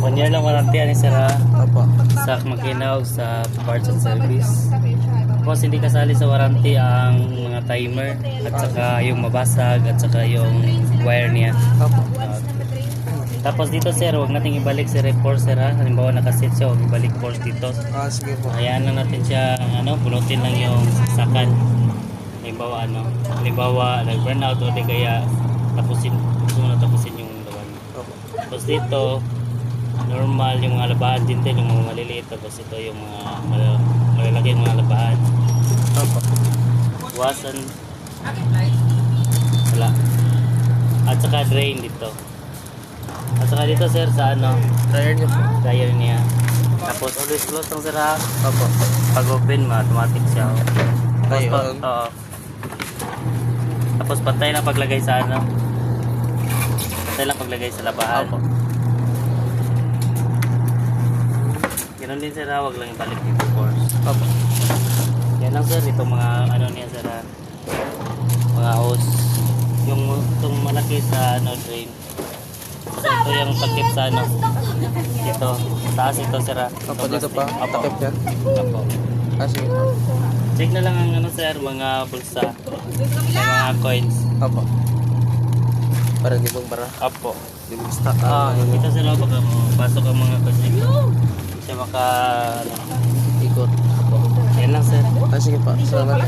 1 year lang warranty ni sir ha. Opo. Sa makina o sa parts and service. Tapos hindi kasali sa warranty ang mga timer at saka yung mabasag at saka yung wire niya. Opo. Tapos dito sir, huwag nating ibalik si report sir ha. Halimbawa nakasit siya, huwag ibalik force dito. Sige po. Hayaan lang natin siya, bunutin lang yung saksakan. Halimbawa nag-burn out o di kaya gusto mo na tapusin yung lawan. Opo. Tapos dito, normal yung mga labahan din yung mga maliliit. Tapos ito yung mga malalaki yung mga labahan. Opo. Iwasan. Wala. At saka drain dito. At saka dito sir sa Tire niyo po. dryer niya. Tapos always close lang sir ha. Opo. Pag open automatic siya. Tapos, Ay, on. oo. Tapos pantay lang paglagay sa pantay lang paglagay sa labahan. Opo. Ganun din sir ha, wag lang ibalik dito force. Opo. Yan lang sir, itong mga niya sir ha. Mga hose. Yung itong malaki sa drain. Ito yung takip sa dito. Taas ito sir ha. Opo, dito pa. Opo. Takip yan. Opo. Sige po. Check na lang ang sir, mga bulsa. May mga coins. Opo. Parang gibong bara. Opo. Yung stock. Ito sir, baka pasok ang mga coins dito. Hindi siya maka Ikot. yan lang sir. Sige po. Salamat.